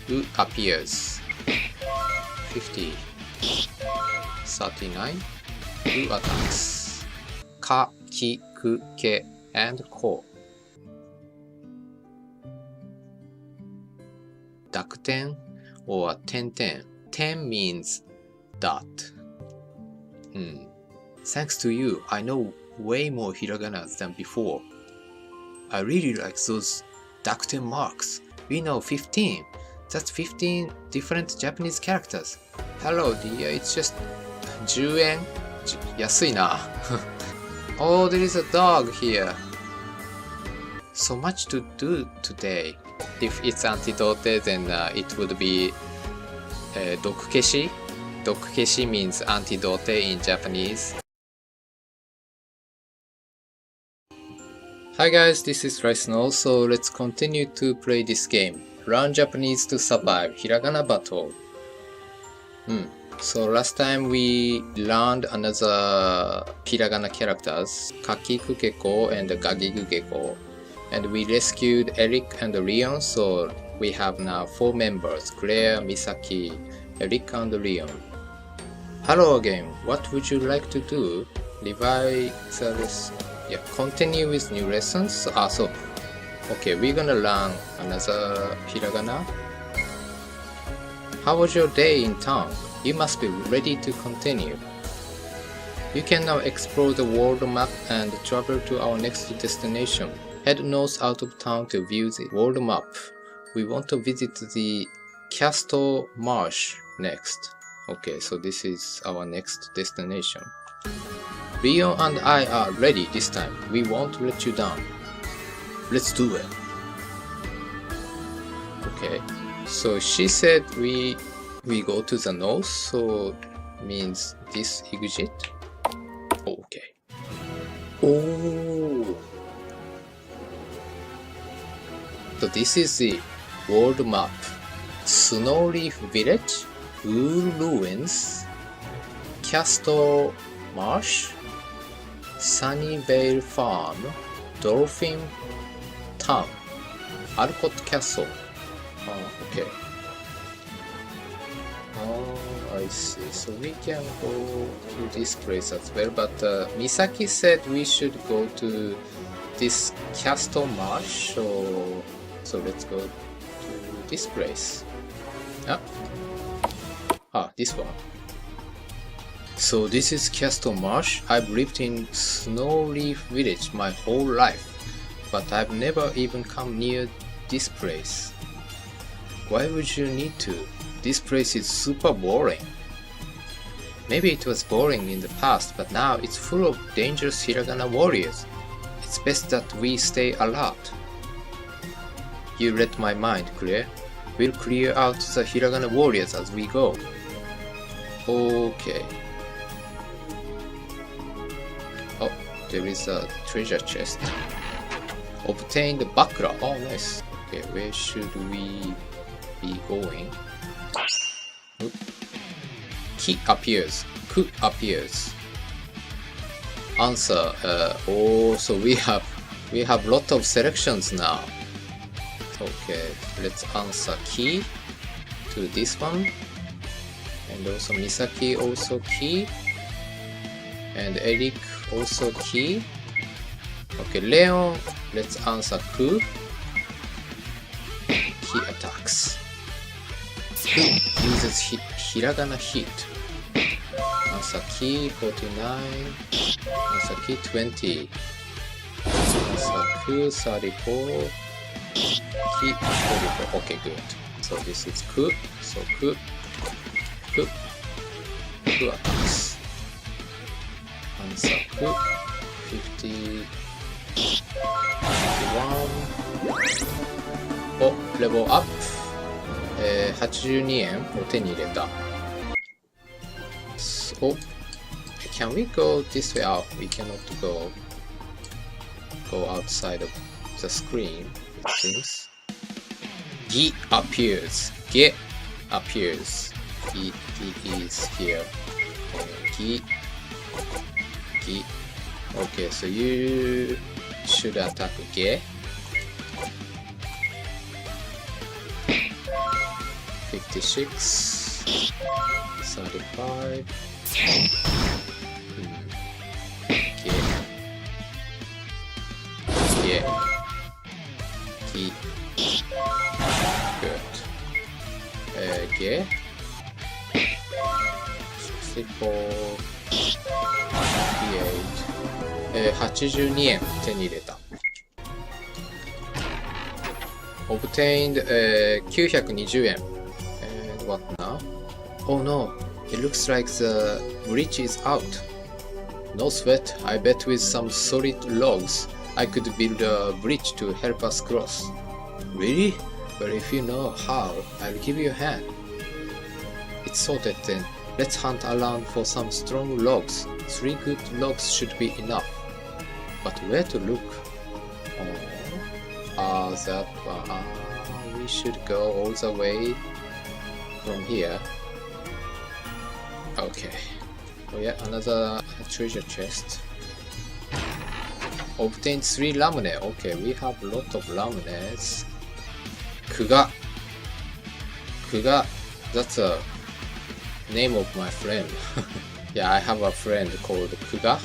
U appears. 50. 39. U attacks. Ka, ki, ku, ke, and ko. 濁点 or 点々 10 means dot. Thanks to you, I know way more hiragana than before. I really like those 濁点 marks. We know 15. That's 15 different Japanese characters. Hello dear, it's just 10 yen? 安いな。Oh, there is a dog here. So much to do today. If it's antidote, then it would be 毒消し? 毒消し means antidote in Japanese. Hi guys, this is Rice-No, so let's continue to play this game. Learn Japanese to survive Hiragana Battle. So last time we learned another Hiragana characters, Kakikugeko and Gagigugeko. And we rescued Eric and Leon, so we have now 4 members, Claire, Misaki, Eric and Leon. Hello again, what would you like to do? Revise the lesson. Yeah, continue with new lessons. Okay, we're gonna learn another hiragana. How was your day in town? You must be ready to continue. You can now explore the world map and travel to our next destination. Head north out of town to view the world map. We want to visit the Castle Marsh next. Okay, so this is our next destination. Leon and I are ready this time. We won't let you down. Let's do it. Okay, so she said we go to the north, so means this exit. Okay. Oh. So this is the world map. Snowleaf Village, Wool Ruins, Castle Marsh, Sunnyvale Farm, Dolphin Town, Alcott Castle. Okay. I see. So we can go to this place as well, but Misaki said we should go to this Castle Marsh, so let's go to this place. This one. So this is Castle Marsh. I've lived in Snowleaf Village my whole life, but I've never even come near this place. Why would you need to? This place is super boring. Maybe it was boring in the past, but now it's full of dangerous hiragana warriors. It's best that we stay alert. You read my mind, Claire. We'll clear out the hiragana warriors as we go. Okay. Oh, there is a treasure chest. Obtain the buckler. Oh, nice. Okay, where should we be going? Oop. Key appears. Ku appears. Answer. So we have lot of selections now. Okay, let's answer key to this one. And also Misaki also key. And Eric also key. Okay, Leon, let's answer Ku. Key attacks. Ku uses hiragana hit. Answer key 49. Answer key 20. Answer Ku 34. Key 44. Okay, good. So this is Ku. So Ku attacks. Answer Ku 50. 51. お、レベルアップ。82円を手に入れた。So, can we go this way? We cannot go outside of the screen, it seems. Gi appears. Ge appears. He is here. Gi. Okay, so you should attack Ge. 56, 35. Yeah. Key. Good. Yeah. 64. 82円手に入れた。Obtained 920円。What now? Oh no, it looks like the bridge is out. No sweat, I bet with some solid logs I could build a bridge to help us cross. Really? But if you know how, I'll give you a hand. It's sorted then. Let's hunt around for some strong logs. 3 good logs should be enough. But where to look? Oh, that one. We should go all the way from here. Okay. Oh yeah, another treasure chest. Obtained 3 laminae. Okay, we have a lot of laminates. Kuga. Kuga. That's a name of my friend. Yeah, I have a friend called Kuga.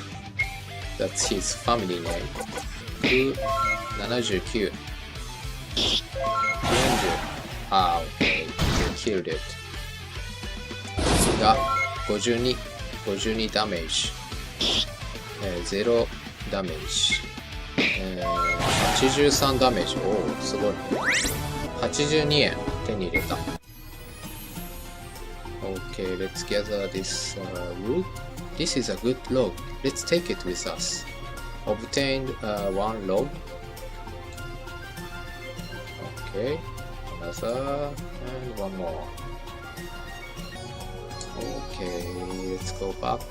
That's his family name. Ku 79. 40. Ah, okay. They killed it. Kuga 52. 52 damage. 0 damage. 83 ダメージ。おお、すごい。82円手に入れた。Okay, let's gather this wood. This is a good log. Let's take it with us. Obtained 1 log. Okay, another and 1 more. Okay, let's go back.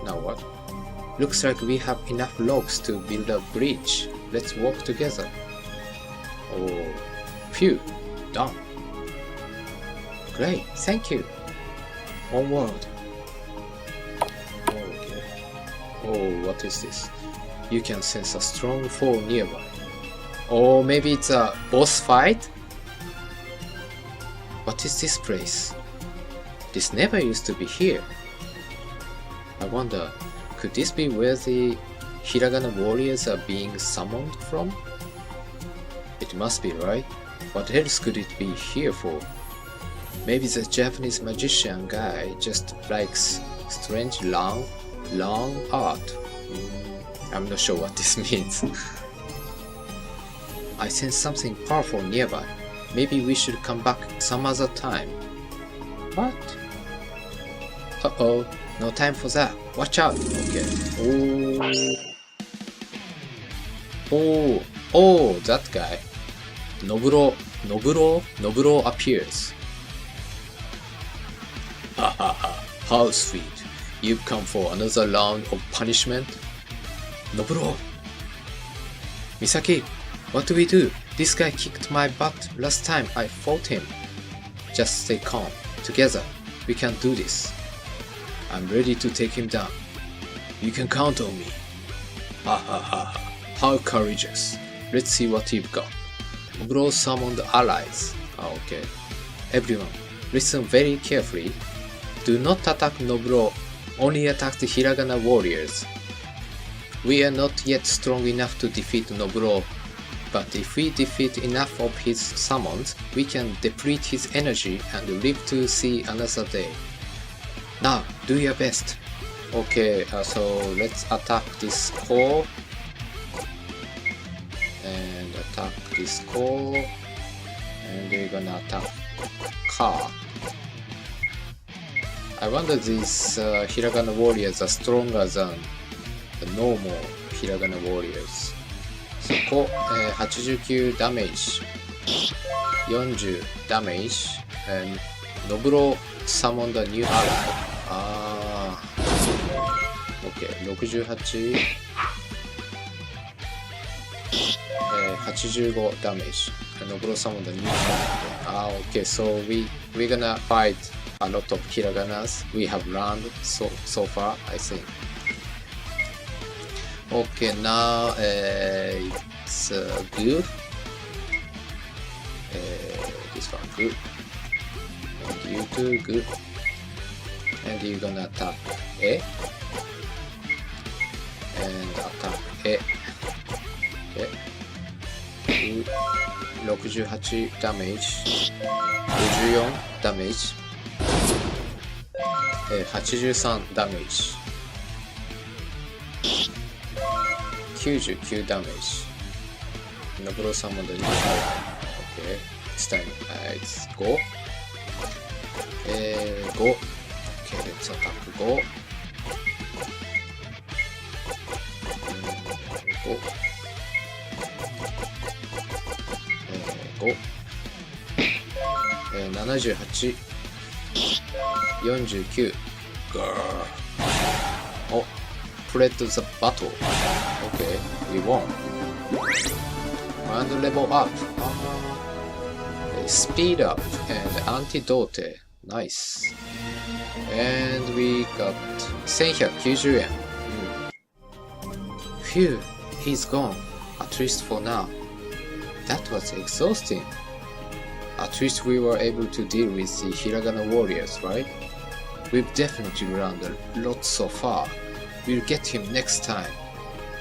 Now what? Looks like we have enough logs to build a bridge. Let's walk together. Oh, phew, done. Great, thank you. Onward. Okay. Oh, what is this? You can sense a strong foe nearby. Oh, maybe it's a boss fight? What is this place? This never used to be here. I wonder, could this be where the Hiragana warriors are being summoned from? It must be, right? What else could it be here for? Maybe the Japanese magician guy just likes strange long art. I'm not sure what this means. I sense something powerful nearby. Maybe we should come back some other time. What? Uh-oh, no time for that. Watch out. Okay. Oh, that guy. Noburo appears. Ha ha ha. How sweet. You've come for another round of punishment? Noburo. Misaki, what do we do? This guy kicked my butt last time I fought him. Just stay calm. Together, we can do this. I'm ready to take him down. You can count on me. Ha ha ha ha. How courageous. Let's see what you've got. Noburo summoned allies. Okay. Everyone, listen very carefully. Do not attack Noburo. Only attack the Hiragana warriors. We are not yet strong enough to defeat Noburo. But if we defeat enough of his summons, we can deplete his energy and live to see another day. Now, do your best. Okay, so let's attack this core. And attack this core. And we're gonna attack car. I wonder these Hiragana warriors are stronger than the normal Hiragana warriors. そこ、89ダメージ、40ダメージ、ノブロサモンダニューアライ。あー、OK、68、85ダメージ、ノブロサモンダニューアライ。あー、OK、so we're gonna fight a lot of Hiraganas. We have learned so far, I think. Okay, now it's good. this one good. And you too good. And you're gonna attack A. And attack A. Okay. 68 damage. 54 damage. 83 damage. 99 damage. Noburo summon the new power. Okay. This time it's go. 5. Okay, let's attack 5. 5. 5. 78 49 Oh, played the battle. Okay, we won. And level up. Speed up and antidote. Nice. And we got 1190 yen. Phew, he's gone. At least for now. That was exhausting. At least we were able to deal with the Hiragana warriors, right? We've definitely learned a lot so far. We'll get him next time.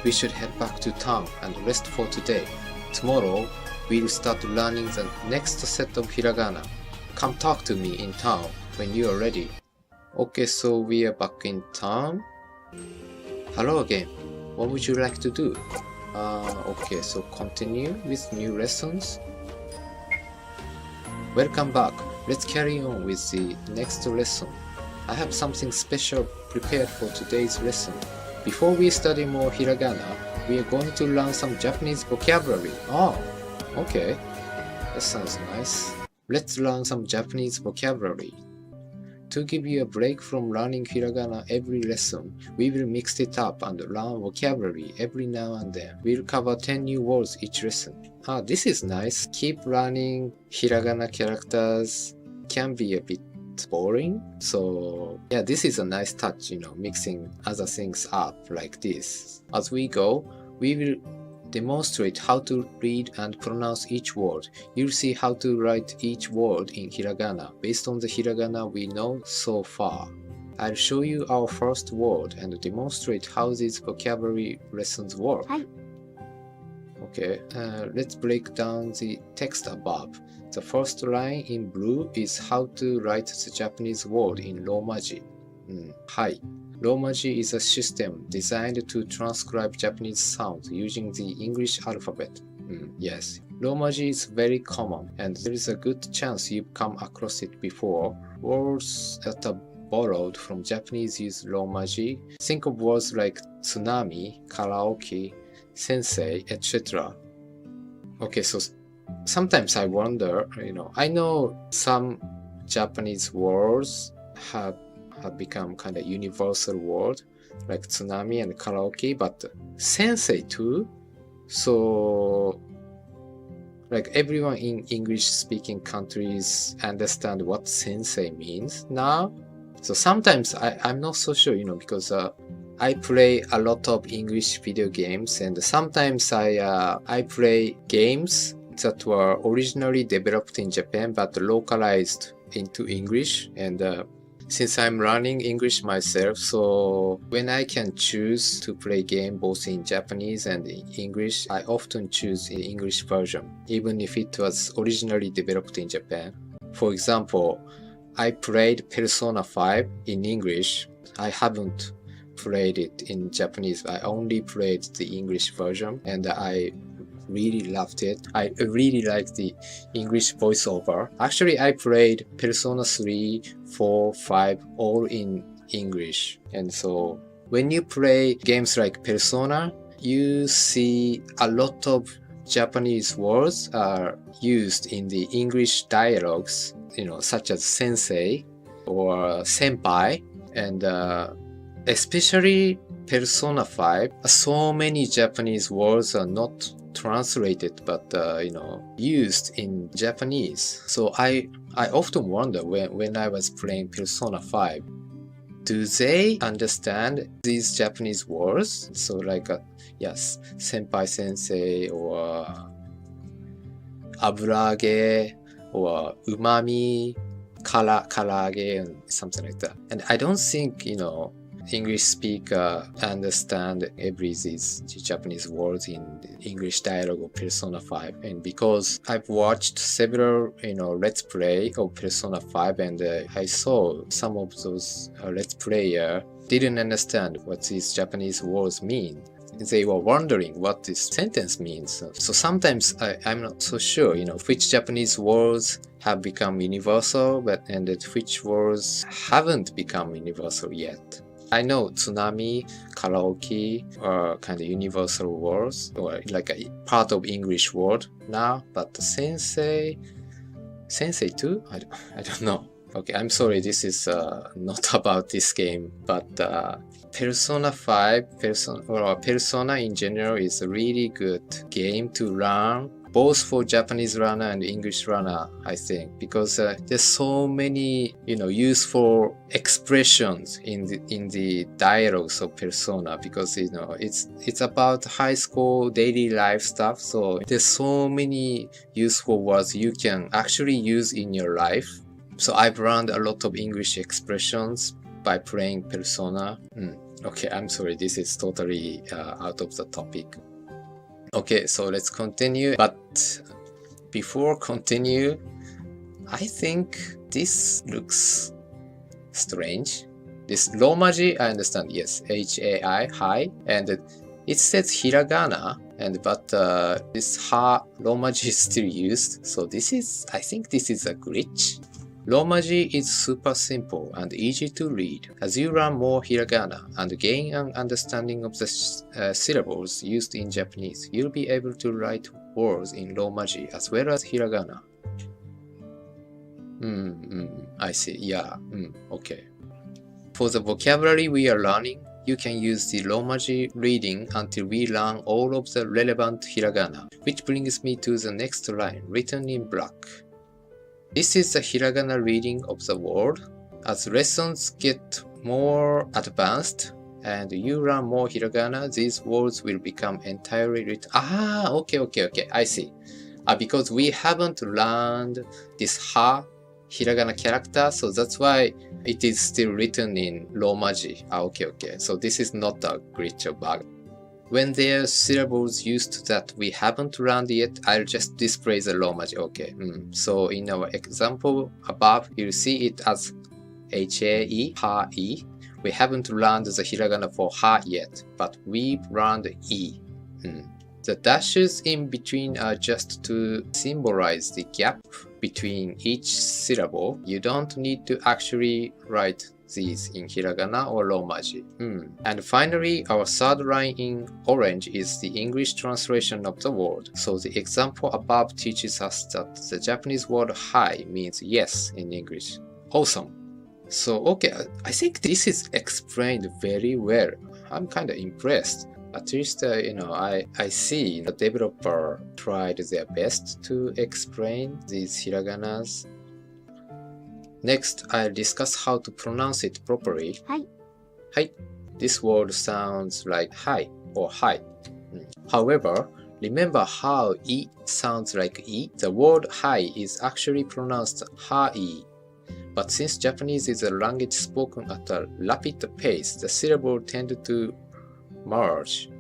We should head back to town and rest for today. Tomorrow, we'll start learning the next set of Hiragana. Come talk to me in town when you are ready. Okay, so we are back in town. Hello again. What would you like to do? Okay, so continue with new lessons. Welcome back. Let's carry on with the next lesson. I have something special prepared for today's lesson. Before we study more Hiragana, we are going to learn some Japanese vocabulary. Oh, okay. That sounds nice. Let's learn some Japanese vocabulary. To give you a break from learning Hiragana every lesson, we will mix it up and learn vocabulary every now and then. We'll cover 10 new words each lesson. Ah, this is nice. Keep learning Hiragana characters can be a bit boring. So yeah, this is a nice touch, mixing other things up like this. As we go, we will demonstrate how to read and pronounce each word. You'll see how to write each word in Hiragana based on the Hiragana we know so far. I'll show you our first word and demonstrate how these vocabulary lessons work. Hi. Okay, let's break down the text above. The first line in blue is how to write the Japanese word in Romaji. Hi. Romaji is a system designed to transcribe Japanese sounds using the English alphabet. Yes. Romaji is very common, and there is a good chance you've come across it before. Words that are borrowed from Japanese use Romaji. Think of words like tsunami, karaoke, sensei, etc. Okay, so sometimes I wonder, I know some Japanese words have become kind of universal word like tsunami and karaoke, but sensei too. So like everyone in English speaking countries understand what sensei means now. So sometimes I'm not so sure, because I play a lot of English video games, and sometimes I play games that were originally developed in Japan but localized into English. And since I'm learning English myself, so when I can choose to play game both in Japanese and in English, I often choose the English version, even if it was originally developed in Japan. For example, I played Persona 5 in English. I haven't played it in Japanese. I only played the English version, and I really loved it. I really liked the English voiceover. Actually, I played Persona 3, 4, 5 all in English. And so when you play games like Persona, you see a lot of Japanese words are used in the English dialogues, such as sensei or senpai. And especially Persona 5, so many Japanese words are not translated but used in Japanese. So I often wonder when I was playing Persona 5, do they understand these Japanese words? So like senpai sensei or aburage or umami, karage, and something like that. And I don't think, English speaker understand every these Japanese words in English dialogue of Persona 5. And because I've watched several, let's play of Persona 5, and I saw some of those let's player didn't understand what these Japanese words mean. They were wondering what this sentence means. So sometimes I'm not so sure, which Japanese words have become universal, and which words haven't become universal yet. I know tsunami, karaoke are kind of universal words, or like a part of English word now, but sensei too? I don't know. Okay, I'm sorry, this is not about this game, but Persona 5, Persona in general is a really good game to learn, both for Japanese runner and English runner, I think, because there's so many, useful expressions in the dialogues of Persona, because it's about high school daily life stuff. So there's so many useful words you can actually use in your life. So I've learned a lot of English expressions by playing Persona. Okay, I'm sorry, this is totally out of the topic. Okay, so let's continue. But before continue, I think this looks strange. This Romaji, I understand, yes, H-A-I, hi, and it says Hiragana, but this ha Romaji is still used. So I think this is a glitch. Romaji is super simple and easy to read. As you learn more Hiragana and gain an understanding of the syllables used in Japanese, you'll be able to write words in Romaji as well as Hiragana. I see. Yeah. Okay. For the vocabulary we are learning, you can use the Romaji reading until we learn all of the relevant Hiragana, which brings me to the next line, written in black. This is the Hiragana reading of the word. As lessons get more advanced and you learn more Hiragana, these words will become entirely written. Okay, I see. Because we haven't learned this ha Hiragana character, so that's why it is still written in Romaji. Okay. So this is not a glitch or bug. When there are syllables used that we haven't learned yet, I'll just display the Romaji. Okay. So in our example above, you'll see it as H-A-E, ha-E. We haven't learned the hiragana for ha yet, but we've learned E. The dashes in between are just to symbolize the gap between each syllable. You don't need to actually write these in hiragana or Romaji. And finally, our third line in orange is the English translation of the word. So the example above teaches us that the Japanese word hi means yes in English. Awesome. So okay, I think this is explained very well. I'm kind of impressed. At least, I see the developer tried their best to explain these hiraganas. Next, I'll discuss how to pronounce it properly. Hi. This word sounds like hi or hi. However, remember how E sounds like E? The word hi is actually pronounced ha-i. But since Japanese is a language spoken at a rapid pace, the syllables tend to merge.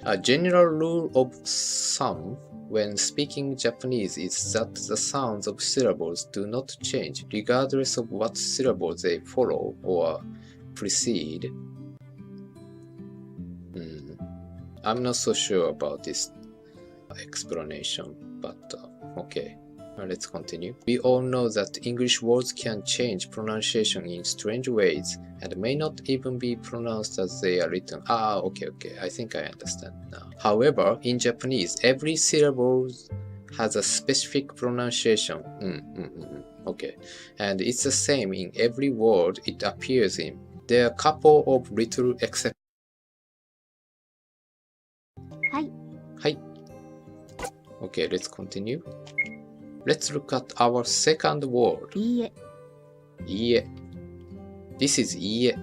A general rule of thumb when speaking Japanese is that the sounds of syllables do not change regardless of what syllables they follow or precede. I'm not so sure about this explanation, but okay. Let's continue. We all know that English words can change pronunciation in strange ways and may not even be pronounced as they are written. Okay. I think I understand now. However, in Japanese, every syllable has a specific pronunciation. Okay. And it's the same in every word it appears in. There are a couple of little exceptions. Hi. Okay, let's continue. Let's look at our second word. Iie. This is iie,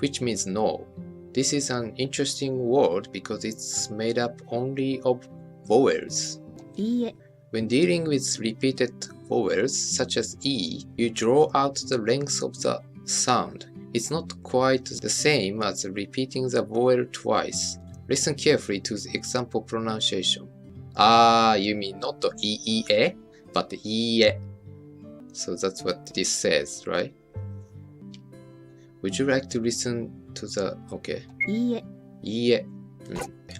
which means no. This is an interesting word because it's made up only of vowels. いいえ。 When dealing with repeated vowels such as E, you draw out the length of the sound. It's not quite the same as repeating the vowel twice. Listen carefully to the example pronunciation. Ah, you mean not E-E-E, but E-E. So that's what this says, right? Would you like to listen to the... Okay. いいえ。E-E.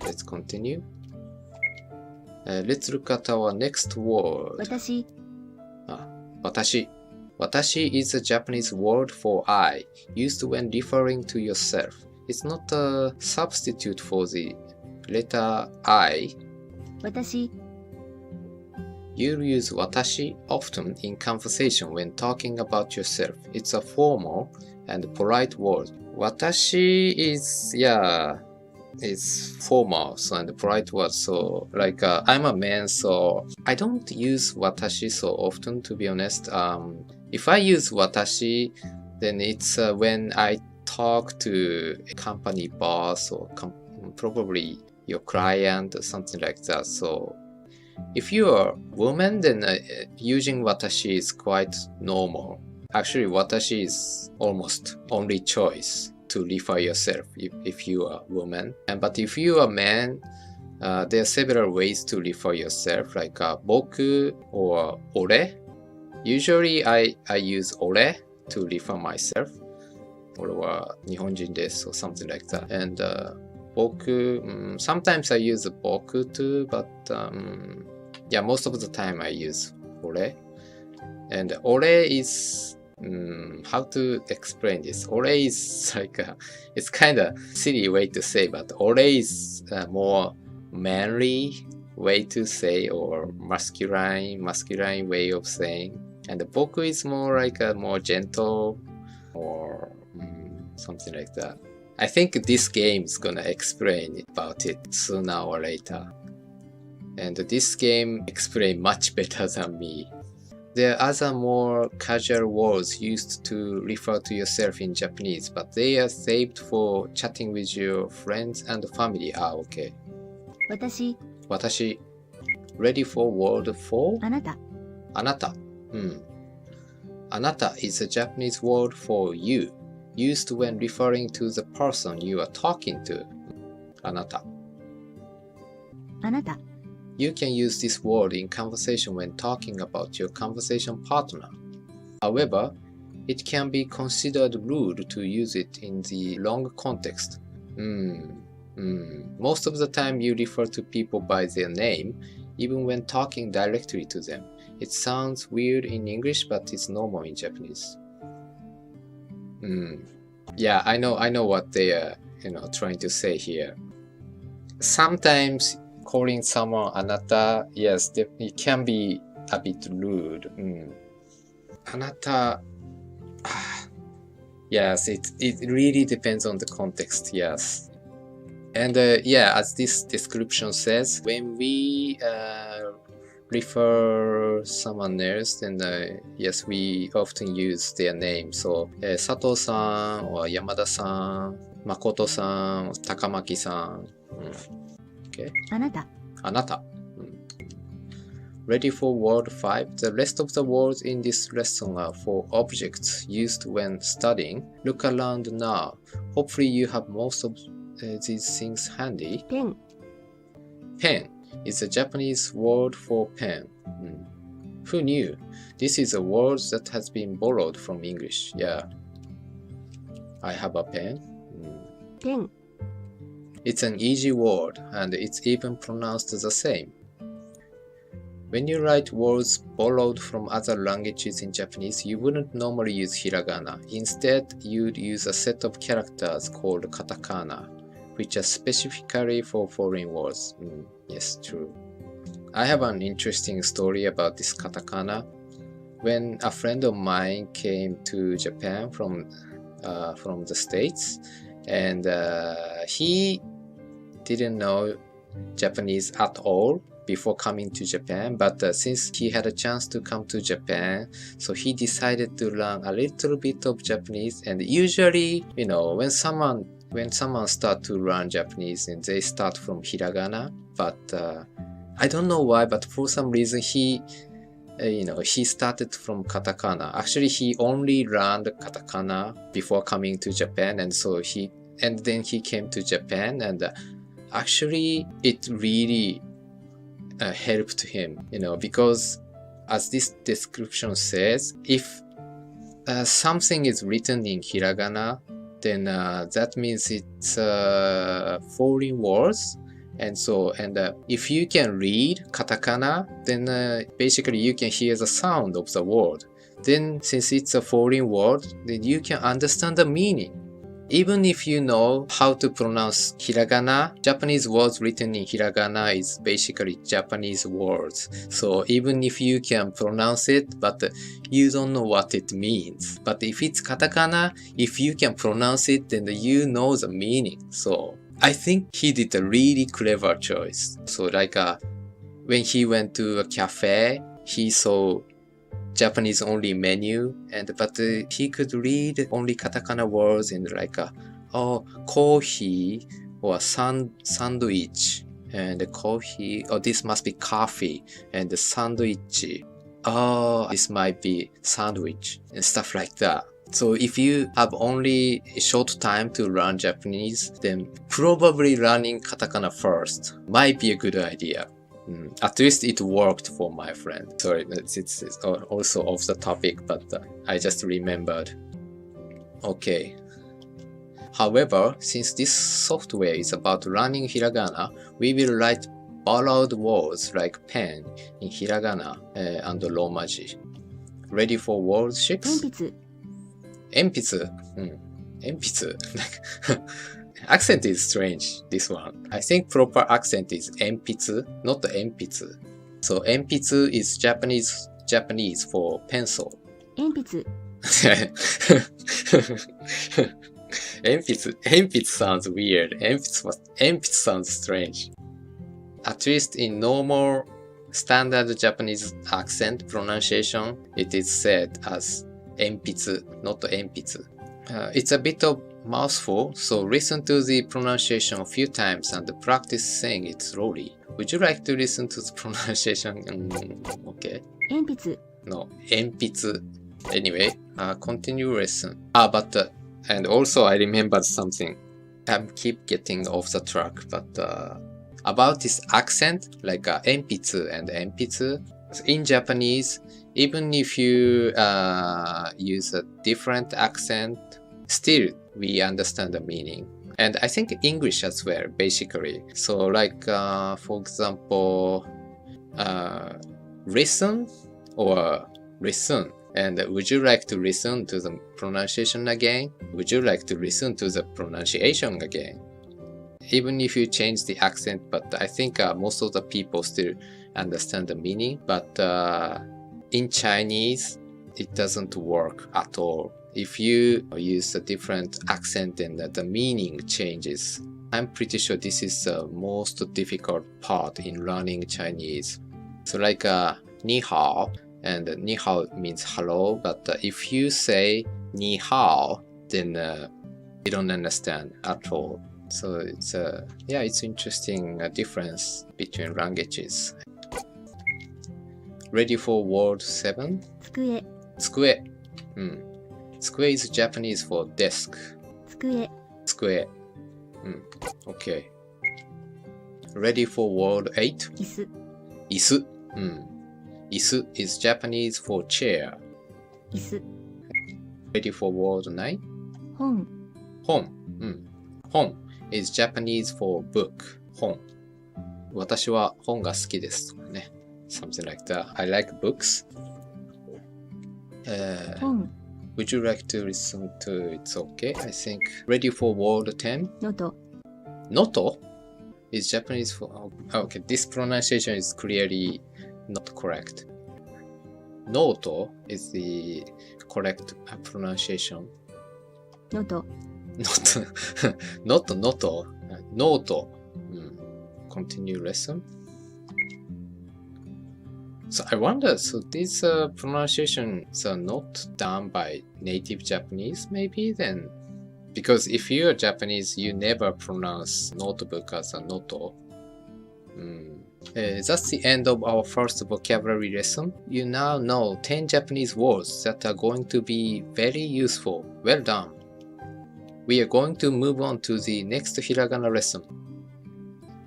Let's continue. Let's look at our next word. 私。Watashi. Watashi is a Japanese word for I, used when referring to yourself. It's not a substitute for the letter I. 私。 You'll use watashi often in conversation when talking about yourself. It's a formal and polite word. Watashi is, it's formal and polite word. So like I'm a man, so I don't use watashi so often, to be honest. If I use watashi, then it's when I talk to a company boss or probably your client or something like that. So if you are a woman, then using watashi is quite normal. Actually, watashi is almost only choice to refer yourself if you are a woman. But if you are a man, there are several ways to refer yourself, like boku or ore. Usually I use ore to refer myself, or 日本人です or something like that. And boku, sometimes I use boku too, but most of the time I use ore. And ore is, how to explain this? Ore is like it's kind of silly way to say, but ore is a more manly way to say, or masculine way of saying. And boku is more like a more gentle or something like that. I think this game is gonna explain about it sooner or later. And this game explains much better than me. There are other more casual words used to refer to yourself in Japanese, but they are saved for chatting with your friends and family. Okay. 私。Watashi. Ready for word 4? あなた。Anata. Anata is a Japanese word for you, used when referring to the person you are talking to. Anata. あなた。You can use this word in conversation when talking about your conversation partner. However, it can be considered rude to use it in the long context. Most of the time you refer to people by their name, even when talking directly to them. It sounds weird in English, but it's normal in Japanese. Yeah, I know what they are, trying to say here. Sometimes calling someone Anata, yes, it can be a bit rude. Anata, yes, it really depends on the context, yes. And as this description says, when we refer someone else, then yes, we often use their name. So, Sato-san or Yamada-san, Makoto-san, Takamaki-san. Okay. あなた。 Anata. Ready for word 5? The rest of the words in this lesson are for objects used when studying. Look around now. Hopefully you have most of these things handy. ペン。 Pen is a Japanese word for pen. Who knew? This is a word that has been borrowed from English. Yeah. I have a pen. ペン。 It's an easy word, and it's even pronounced the same. When you write words borrowed from other languages in Japanese, you wouldn't normally use hiragana. Instead, you'd use a set of characters called katakana, which are specifically for foreign words. Yes, true. I have an interesting story about this katakana. When a friend of mine came to Japan from the States, and he didn't know Japanese at all before coming to Japan, but since he had a chance to come to Japan, so he decided to learn a little bit of Japanese. And usually, when someone start to learn Japanese, and they start from hiragana, but I don't know why, but for some reason he started from katakana. Actually, he only learned katakana before coming to Japan, and then he came to Japan, and actually it really helped him, because as this description says, if something is written in hiragana, then that means it's foreign words. And if you can read katakana, then basically you can hear the sound of the word. Then since it's a foreign word, then you can understand the meaning. Even if you know how to pronounce hiragana, Japanese words written in hiragana is basically Japanese words. So even if you can pronounce it, but you don't know what it means. But if it's katakana, if you can pronounce it, then you know the meaning. So I think he did a really clever choice. So when he went to a cafe, he saw Japanese only menu, but he could read only katakana words and coffee or sandwich, and coffee, this must be coffee, and sandwich, this might be sandwich, and stuff like that. So if you have only a short time to learn Japanese, then probably learning katakana first might be a good idea. At least it worked for my friend. Sorry, it's also off the topic, but I just remembered. Okay. However, since this software is about learning hiragana, we will write borrowed words like pen in hiragana and Romaji. Ready for word 6? 鉛筆. 鉛筆. Accent is strange, this one. I think proper accent is 鉛筆, not 鉛筆. So 鉛筆 is Japanese for pencil. 鉛筆. 鉛筆 sounds weird. 鉛筆 sounds strange. At least in normal standard Japanese accent pronunciation, it is said as 鉛筆, not 鉛筆. It's a bit of mouthful, so listen to the pronunciation a few times and practice saying it slowly. Would you like to listen to the pronunciation? Okay. 鉛筆. No, 鉛筆. Anyway, continue lesson. And also I remembered something. I keep getting off the track, but about this accent, like 鉛筆 and 鉛筆, in Japanese, even if you use a different accent, still we understand the meaning. And I think English as well, basically. So for example, listen or listen. And would you like to listen to the pronunciation again? Would you like to listen to the pronunciation again? Even if you change the accent, but I think most of the people still understand the meaning. But in Chinese, it doesn't work at all. If you use a different accent and the meaning changes, I'm pretty sure this is the most difficult part in learning Chinese. So ni hao, and ni hao means hello, but if you say ni hao, then you don't understand at all. So it's interesting difference between languages. Ready for word 7? 机. 机. 机 is Japanese for desk. 机. 机. Okay. Ready for word 8? 椅子. 椅子. 椅子 is Japanese for chair. 椅子. Ready for word 9? 本. 本. 本 is Japanese for book. 本. 私は本が好きですとかね。Something like that. I like books. 本. Would you like to listen to It's Okay? I think. Ready for word 10? のと. Noto is Japanese for... Okay, this pronunciation is clearly not correct. Noto is the correct pronunciation. のと. Not noto. Noto. Continue lesson. So I wonder, so these pronunciations are not done by native Japanese maybe then? Because if you're Japanese, you never pronounce notebook as a noto. That's the end of our first vocabulary lesson. You now know 10 Japanese words that are going to be very useful. Well done. We are going to move on to the next hiragana lesson.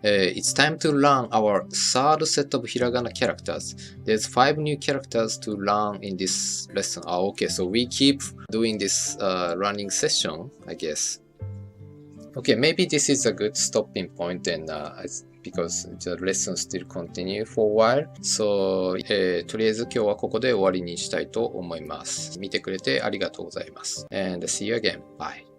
It's time to learn our third set of hiragana characters. There's 5 new characters to learn in this lesson. Okay, so we keep doing this running session, I guess. Okay, maybe this is a good stopping point and because the lesson still continue for a while. So, とりあえず今日はここで終わりにしたいと思います。見てくれてありがとうございます。And see you again. Bye.